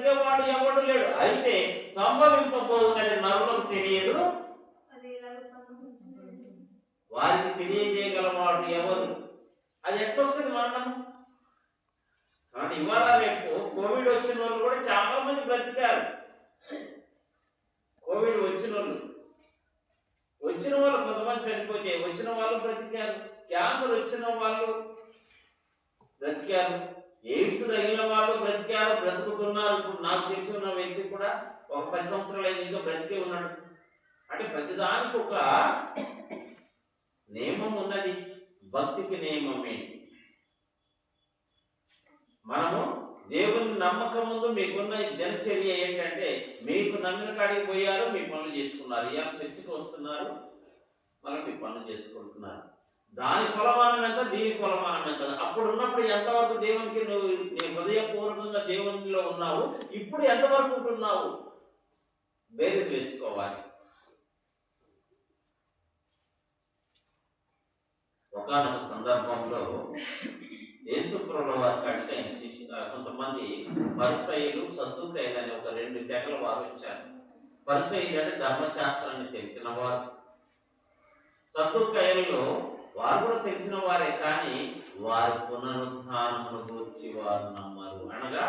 బ్రతికేవాడు ఎవడు లేడు. అయితే సంభవింపబోవునది నరులకు తెలియదు, వారికి తెలియజేయగలవాడు ఎవరు? అది ఎట్లొస్తుంది మరణం? కానీ ఇవాళ రేపు కోవిడ్ వచ్చిన వాళ్ళు కూడా చాలా మంది బ్రతికారు. కోవిడ్ వచ్చిన వాళ్ళు కొంతమంది చనిపోతే వచ్చిన వాళ్ళు బ్రతికారు. క్యాన్సర్ వచ్చిన వాళ్ళు బ్రతికారు. ఎయిడ్స్ తగిలిన వాళ్ళు బ్రతికారు, బ్రతుకుతున్నారు. ఇప్పుడు నాకు తెలిసి ఉన్న వ్యక్తి కూడా ఒక 10 సంవత్సరాలు అయితే ఇంకా బ్రతికే ఉన్నాడు. అంటే ప్రతిదానికి ఒక నియమం ఉన్నది. భక్తికి నియమం ఏంటి? మనము దేవుని నమ్మకం ముందు మీకున్న దినచర్య ఏంటంటే, మీకు నమ్మిన కాడికి పోయారు, మీ పనులు చేసుకున్నారు. ఇవాళ చర్చికి వస్తున్నారు, మనం మీ పనులు చేసుకుంటున్నారు. దాని కొలమానం ఎంత, దీని కొలమానం ఎంత? అప్పుడు ఉన్నప్పుడు ఎంతవరకు దేవునికి నువ్వు నీ హృదయపూర్వకంగా దేవునిలో ఉన్నావు, ఇప్పుడు ఎంతవరకు ఉంటున్నావు బేరీజు వేసుకోవాలి. ఒకానొక సందర్భంలో యేసుప్రభుల వారి కాడికి కొంతమంది పరిసయ్యులు, సద్దూకయ్యులు అనే ఒక 2 తెగల వారు వచ్చారు. పరిసయ్యులు అంటే ధర్మశాస్త్రాన్ని తెలిసిన వారు. సద్దూకయ్యులలో వారు కూడా తెలిసిన వారే, కానీ వారు పునరుద్ధానమును గూర్చి వారు నమ్మరు. అనగా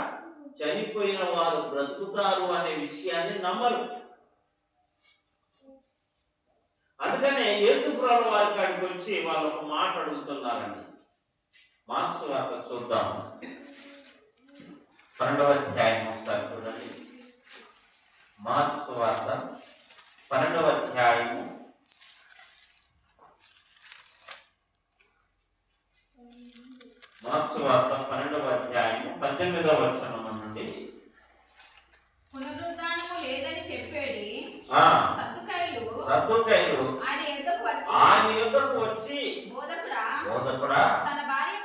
చనిపోయిన వారు బ్రతుకుతారు అనే విషయాన్ని నమ్మరు. అందుకనే యేసుప్రభుల వారి కాడికి వచ్చి వాళ్ళు ఒక మాట అడుగుతున్నారండి. మార్కు సువార్త చూద్దాం, 12వ అధ్యాయం ఒకసారి చూడండి. మార్కు సువార్త 12వ అధ్యాయము 18వ వచనం నుండి. పునరుద్ధానము లేదని చెప్పేది సద్దూకయ్యులు ఆయన యొద్దకు వచ్చి, బోధకుడా, తన భార్య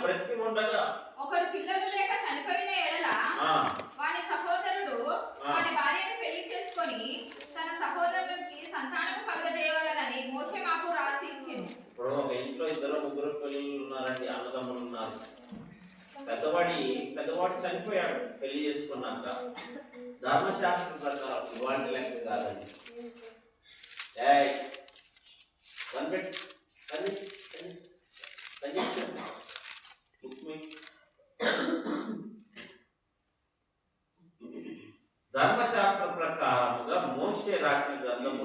బ్రతికి ఉండగా ఒకడు పిల్లలు లేక చనిపోయిన ఎడల వాని సహోదరుడు వాని భార్యను పెళ్లి చేసుకొని తన సహోదరునికి సంతానము కలుగజేయవలెనని మోషే మాకు రాసి ఇచ్చింది. ఇప్పుడు ఒక ఇంట్లో 2-3 పిల్లలు ఉన్నారండి, అన్నదమ్ములు ఉన్నారు. పెద్దవాడు చనిపోయాడు పెళ్లి చేసుకున్నాక. ధర్మశాస్త్రం ప్రకారం ఇవాళ లెక్క కాదండి. ధర్మశాస్త్ర ప్రకారముగా మోషే రాసిన గ్రంథము